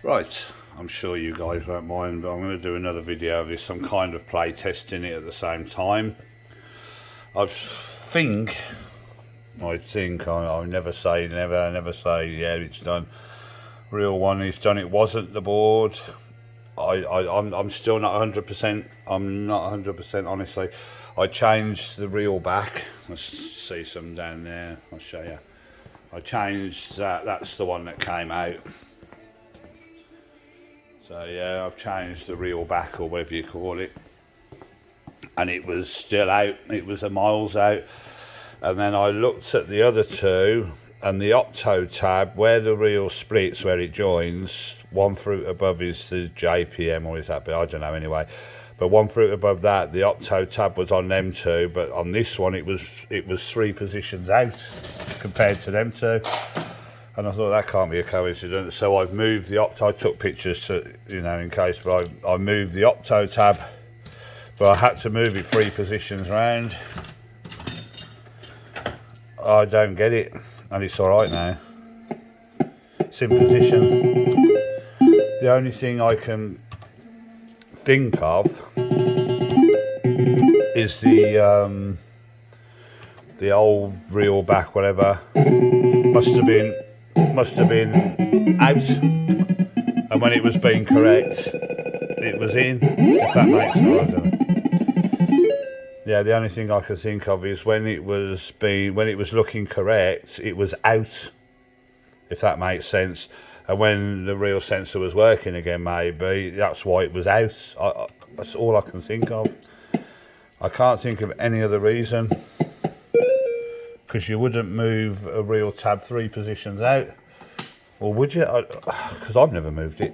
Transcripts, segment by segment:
Right, I'm sure you guys won't mind, but I'm going to do another video of this. I'm kind of play testing it at the same time. I think I never say never say yeah it's done. Real one is done. It wasn't the board. I'm still not 100%. I'm not 100% honestly. I changed the reel back. Let's see some down there. I'll show you. I changed that. That's the one that came out. So yeah, I've changed the reel back, or whatever you call it, and it was still out. It was a miles out. And then I looked at the other two, and the octo tab, where the reel splits, where it joins, one fruit above is the JPM, or is that? But I don't know anyway. But one fruit above that, the octo tab was on them two, but on this one it was 3 positions out compared to them two. And I thought that can't be a coincidence, so I've moved the octo. I took pictures to, you know, in case, but I moved the octo tab, but I had to move it 3 positions round. I don't get it, and it's all right now. It's in position. The only thing I can think of is the old reel back, whatever, must have been out, and when it was being correct, it was in. If that makes sense, I don't know. Yeah, the only thing I could think of is when it was looking correct, it was out. If that makes sense. And when the reel sensor was working again, maybe that's why it was out. That's all I can think of. I can't think of any other reason, because you wouldn't move a reel tab 3 positions out, or would you? Because I've never moved it.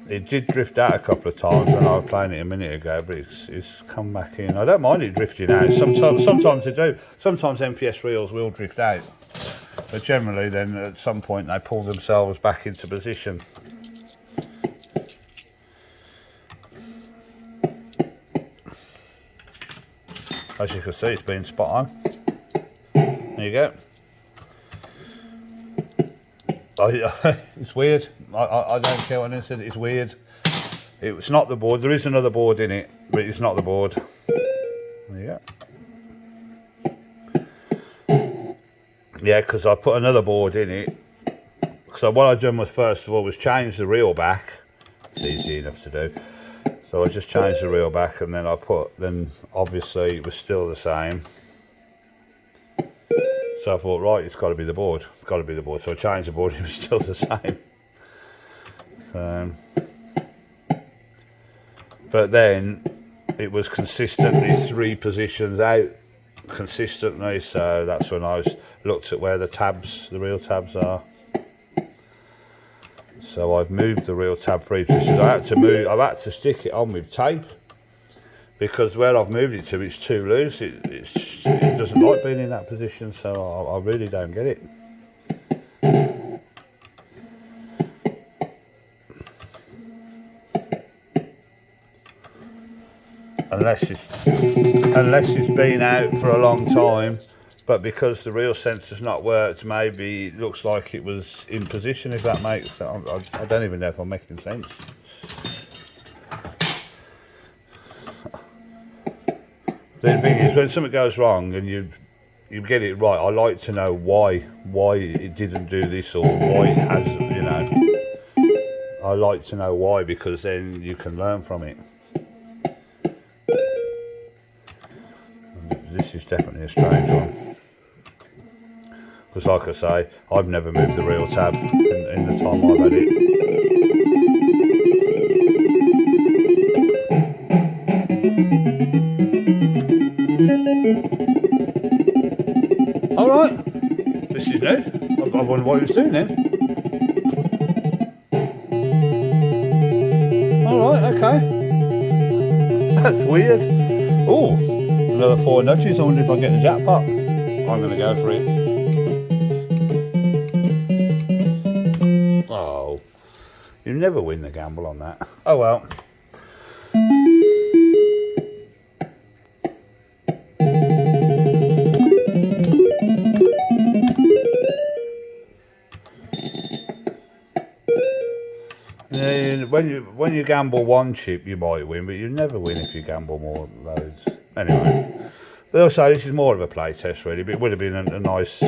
It did drift out a couple of times when I was playing it a minute ago, but it's come back in. I don't mind it drifting out. Sometimes they do. Sometimes MPS reels will drift out, but generally then at some point they pull themselves back into position. As you can see, it's been spot on. There you go. It's weird. I don't care what anyone said. It's weird. It's not the board. There is another board in it, but it's not the board. There you go. Yeah, because I put another board in it. So what I done was, first of all, was change the reel back. It's easy enough to do. So I just changed the reel back, and then then obviously it was still the same. So I thought, right, it's got to be the board. It's got to be the board. So I changed the board, it was still the same. So, but then it was consistently 3 positions out, consistently. So that's when I looked at where the reel tabs are. So I've moved the reel tab 3 positions. I've had to stick it on with tape, because where I've moved it to, it's too loose. It doesn't like being in that position, so I really don't get it. Unless it's been out for a long time, but because the reel sensor's not worked, maybe it looks like it was in position, if that makes sense. I don't even know if I'm making sense. The thing is, when something goes wrong and you get it right, I like to know why it didn't do this, or why it has, you know. I like to know why, because then you can learn from it. This is definitely a strange one, because like I say, I've never moved the reel tab in the time I've had it. Alright, this is new. I wonder what it was doing then. Alright, okay. That's weird. Oh, another 4 nudges. I wonder if I get the jackpot. I'm going to go for it. Oh, you never win the gamble on that. Oh well. mean, when you gamble one chip, you might win, but you never win if you gamble more loads. Anyway, but also this is more of a play test, really. But it would have been a nice.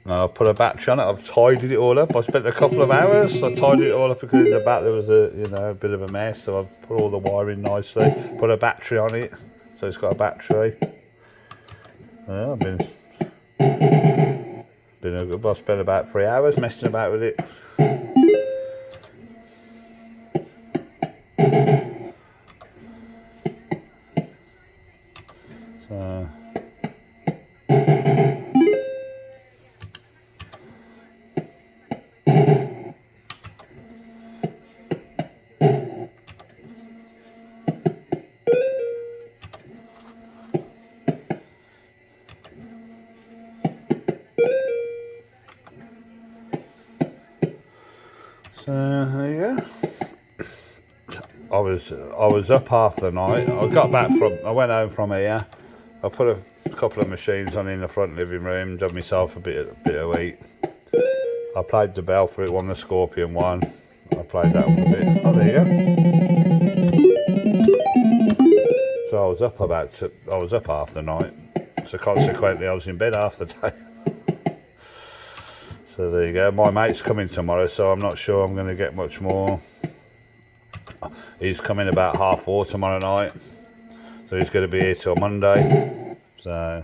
No, I've put a battery on it. I've tidied it all up. I spent a couple of hours. I tidied it all up because in the back there was a bit of a mess. So I've put all the wiring nicely. Put a battery on it, so it's got a battery. Yeah, I spent about 3 hours messing about with it. So. So there you go. I was up half the night. I went home from here. I put a couple of machines on in the front living room. Done myself a bit of wheat. I played the bell for it. Won the Scorpion one. I played that one a bit. Oh, there you go. So I was up half the night. So consequently, I was in bed half the day. So there you go. My mate's coming tomorrow, so I'm not sure I'm going to get much more. He's coming about 4:30 tomorrow night, so he's going to be here till Monday. So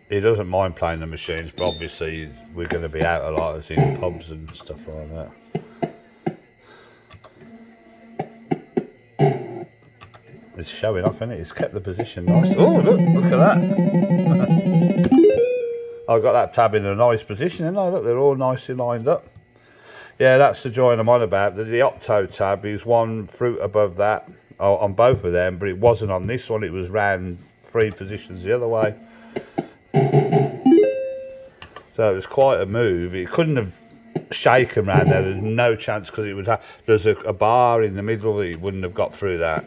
he doesn't mind playing the machines, but obviously we're going to be out a lot, as in pubs and stuff like that. It's showing off, isn't it? It's kept the position nice. Oh, look at that. I've got that tab in a nice position, and look, they're all nicely lined up. Yeah, that's the joint I'm on about. The Opto tab is one fruit above that on both of them, but it wasn't on this one. It was round 3 positions the other way. So it was quite a move. It couldn't have shaken round there. There's no chance, because it would have. There's a bar in the middle that it wouldn't have got through that.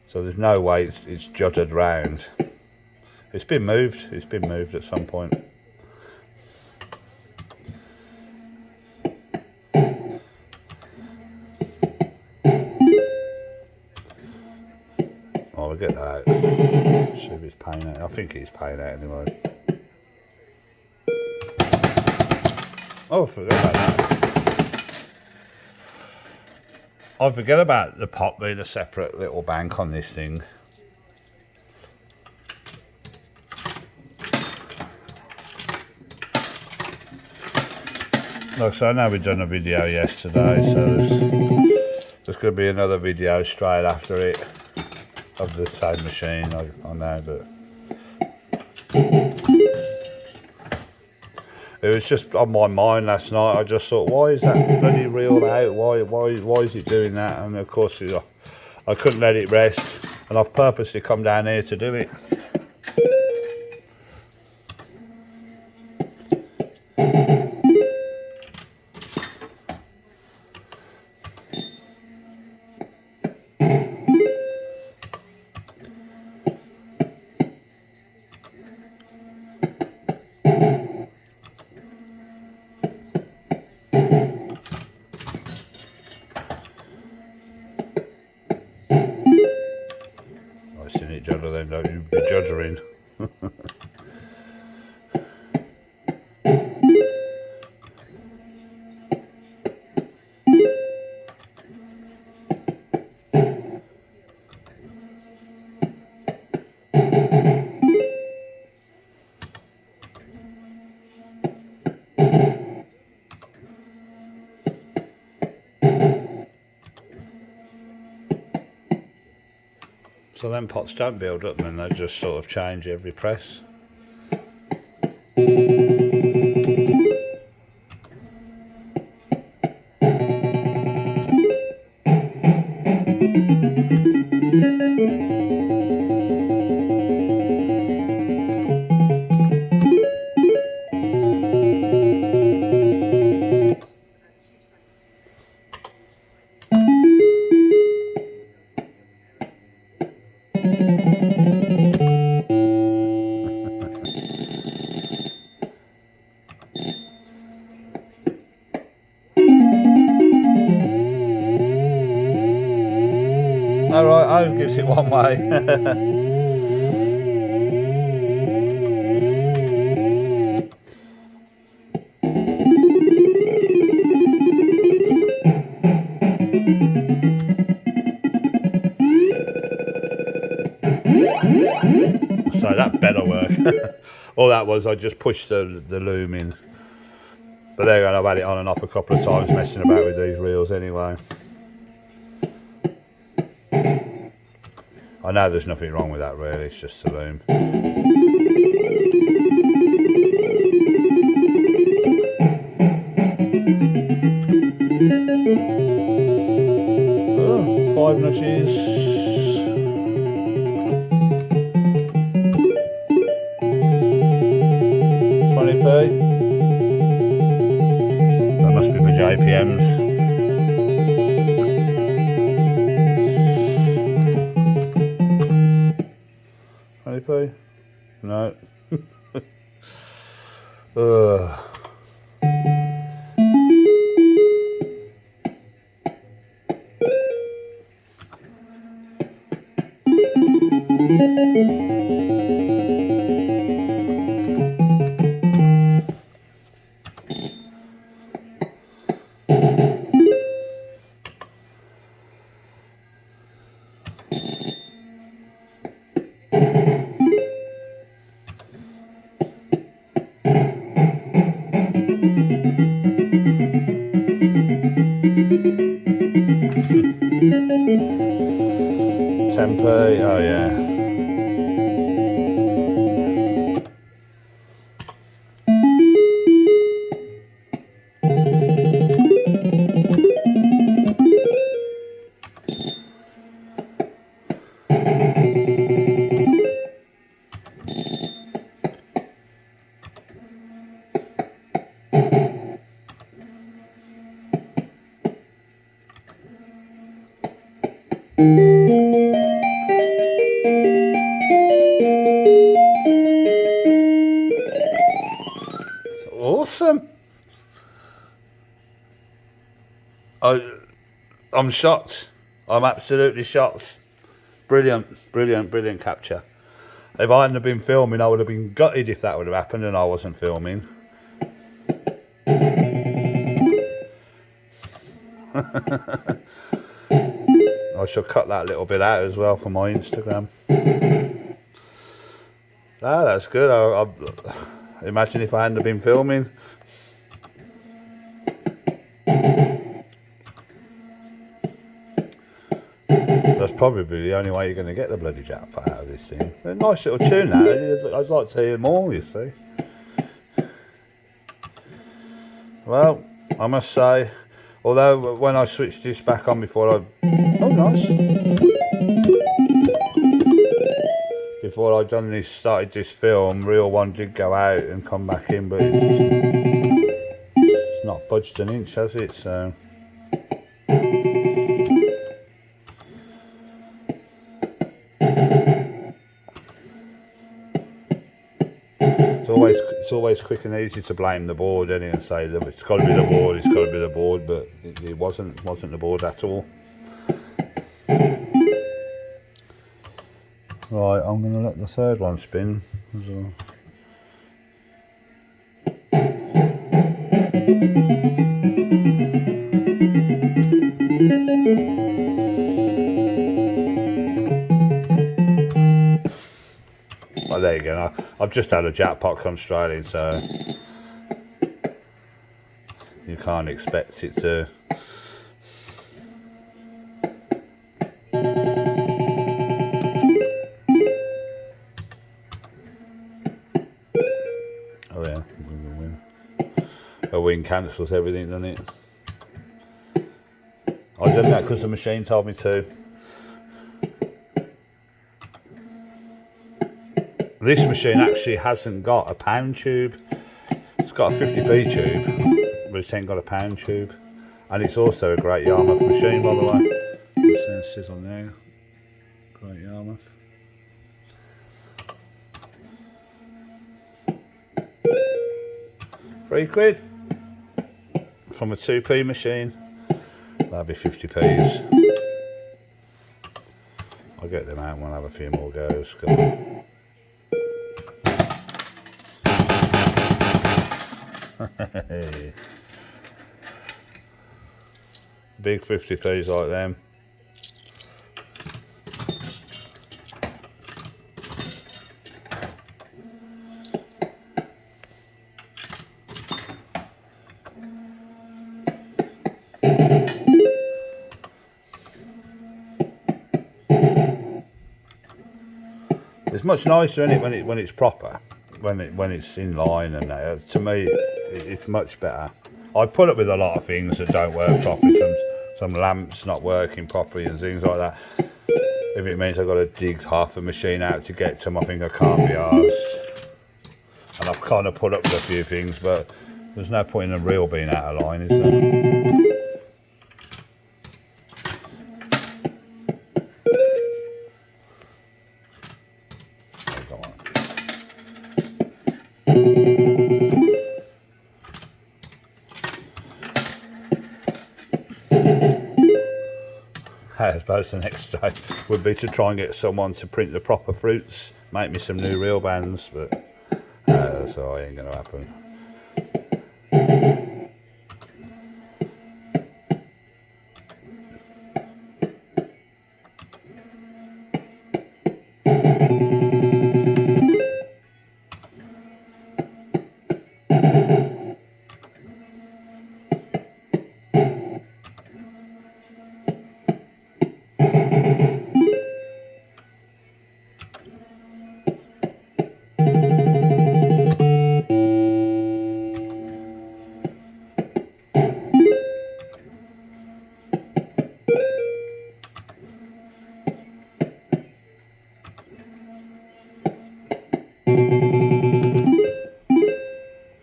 So there's no way it's jutted round. It's been moved. It's been moved at some point. Oh, we'll get that out. See if it's paying out. I think he's paying out anyway. Oh, I forgot about that. I forget about the pot being a separate little bank on this thing. Look, so I know we've done a video yesterday, so there's going to be another video straight after it of the same machine, I know, but it was just on my mind last night. I just thought, why is that bloody reel out? Why is it doing that? And of course, I couldn't let it rest, and I've purposely come down here to do it. Judder then, don't you be juddering. So them pots don't build up, and they just sort of change every press. Oh, gives it one way. So that better work. All that was, I just pushed the loom in. But there you go, I've had it on and off a couple of times messing about with these reels anyway. I know there's nothing wrong with that really, it's just the loom. Oh, 5 notches. 20p. That must be for JPMs. 20p? No. Tempo, oh yeah. Awesome. I'm shocked. I'm absolutely shocked. Brilliant, brilliant, brilliant capture. If I hadn't have been filming, I would have been gutted if that would have happened and I wasn't filming. I shall cut that little bit out as well for my Instagram. Ah, that's good. I imagine if I hadn't have been filming. That's probably the only way you're going to get the bloody jackpot out of this thing. A nice little tune that. I'd like to hear more, you see. Well, I must say, although when I switched this back on before oh nice. Before I'd done this, started this film, reel one did go out and come back in, but it's not budged an inch, has it? So. It's always quick and easy to blame the board, isn't it, and say that it's got to be the board, it's got to be the board, but it wasn't the board at all. Right, I'm going to let the third one spin as well. Oh, there you go. I've just had a jackpot come straight in, so you can't expect it to. Oh yeah, a win cancels everything, doesn't it? I did that because the machine told me to. This machine actually hasn't got a pound tube. It's got a 50p tube, but it ain't got a pound tube. And it's also a great Yarmouth machine, by the way. It says on there, great Yarmouth. £3 from a 2p machine. That'd be 50p's. I'll get them out and we'll have a few more goes. Come on. Big 53s like them. It's much nicer, isn't it, when it's proper, when it's in line, and to me it's much better. I put up with a lot of things that don't work properly, some lamps not working properly and things like that. If it means I've got to dig half a machine out to get to them, I think I can't be arsed. And I've kind of put up with a few things, but there's no point in a reel being out of line, is there? I suppose the next stage would be to try and get someone to print the proper fruits, make me some new reel bands, but so it ain't going to happen.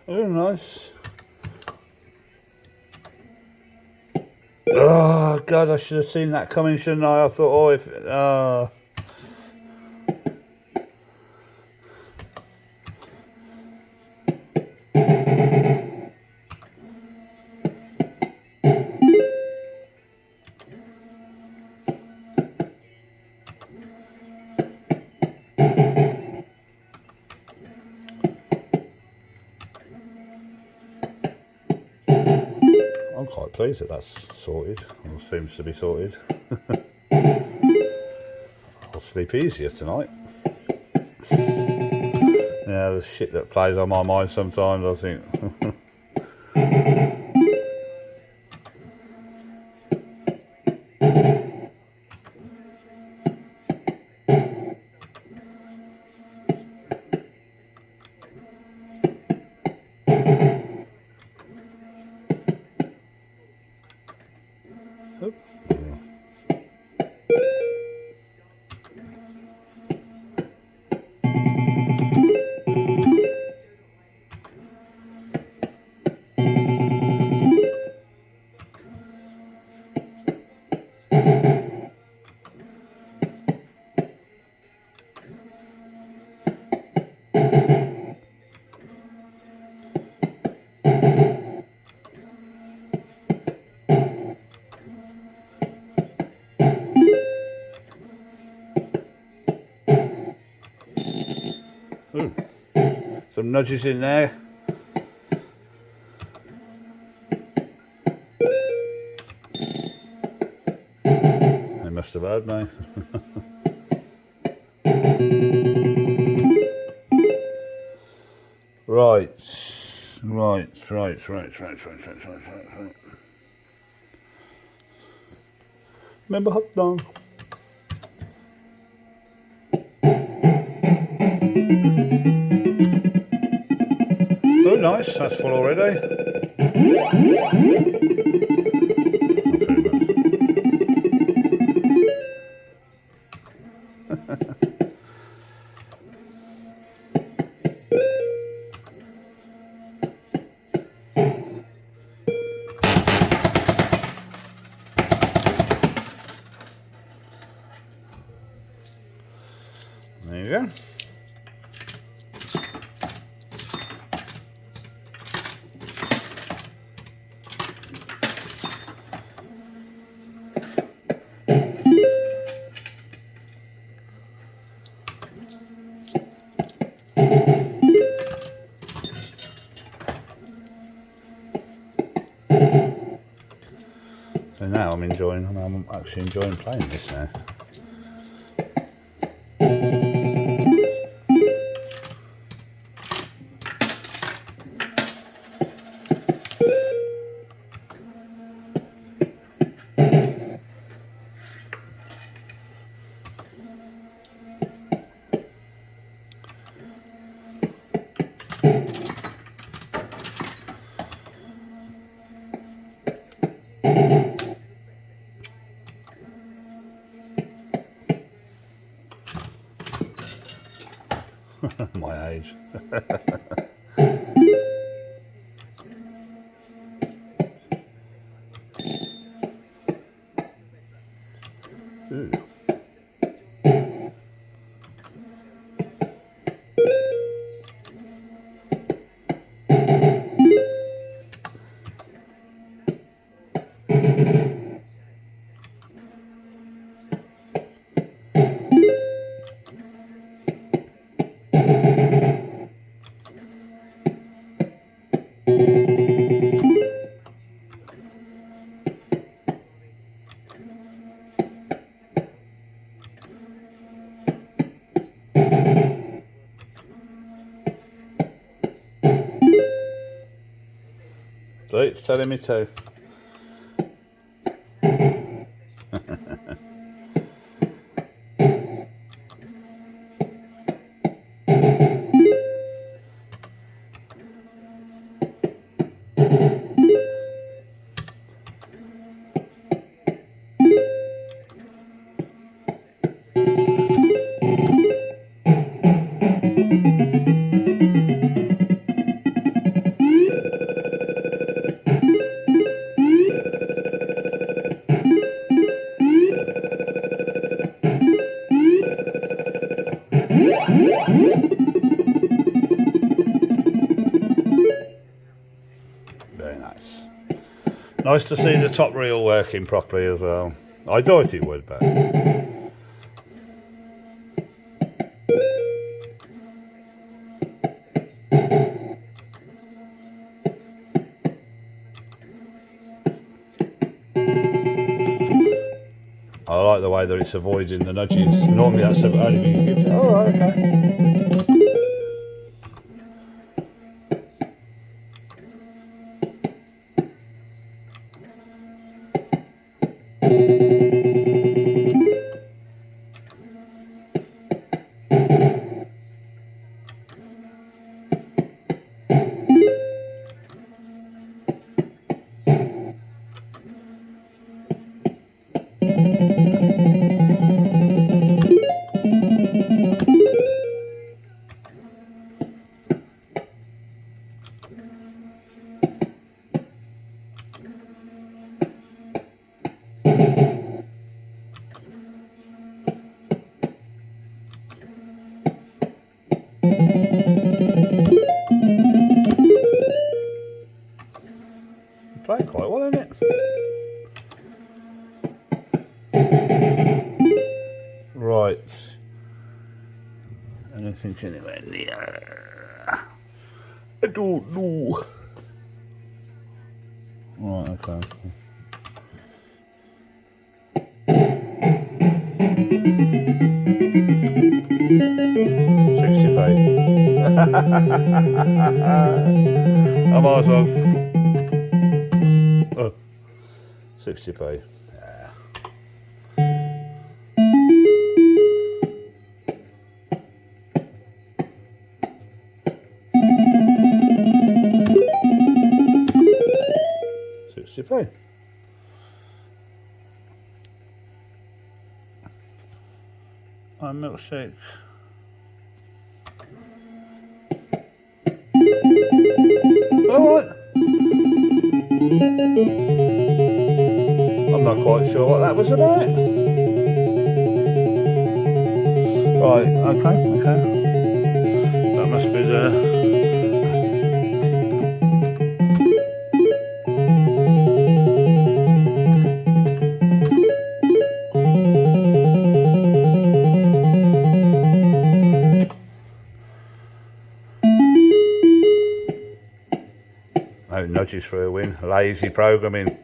Oh, nice. Oh, God, I should have seen that coming, shouldn't I? I thought, oh, if... I'm quite pleased that that's sorted, or seems to be sorted. I'll sleep easier tonight. Yeah, the shit that plays on my mind sometimes, I think. Ooh. Some nudges in there. They must have heard me. Right. Remember hot dog? Oh, nice. That's full already. There you go. So now I'm actually enjoying playing this now. My age. Ooh. So it's telling me to. Very nice. Nice to see the top reel working properly as well. I thought it would, but I like the way that it's avoiding the nudges. Normally that's the only thing you give. Oh, right, okay. Playing quite well, isn't it? Right. Anything anywhere near? I don't know. Right, okay. 60p. I might as well. Oh, 60p. Yeah. £60p. And milkshake. Alright. I'm not quite sure what that was about. Right, okay. That must be the... No nudges for a win. Lazy programming.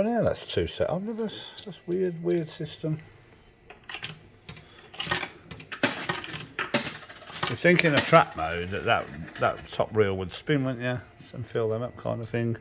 funny how that's two set. I've never. That's weird system. You're thinking of trap mode that top reel would spin, wouldn't you? And fill them up, kind of thing.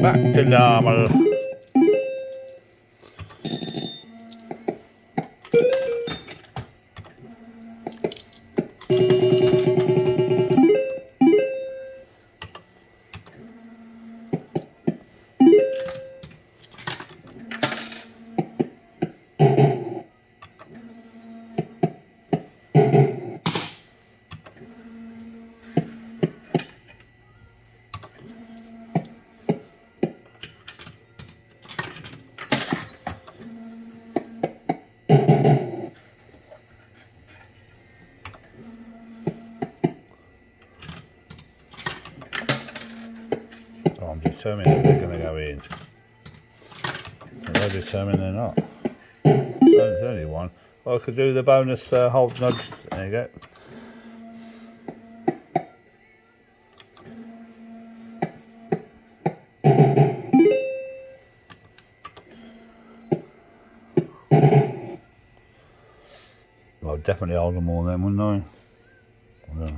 Back to normal. I'm determined that they're going to go in. But they're determined they're not. There's only one. Well, I could do the bonus hold nudge. There you go. Well, I'd definitely hold them all then, wouldn't I? Yeah.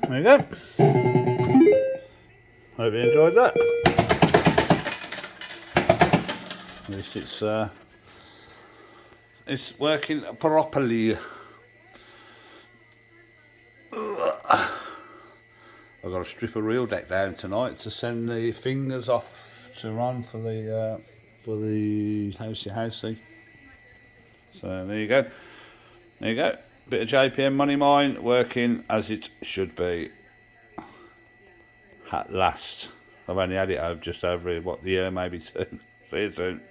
There you go. Hope you enjoyed that. At least it's working properly. I've got to strip a reel deck down tonight to send the fingers off to Ron for the housey. So there you go. There you go. Bit of JPM Moneymine working as it should be. At last. I've only had it over just over, what, the year, maybe two. See you soon.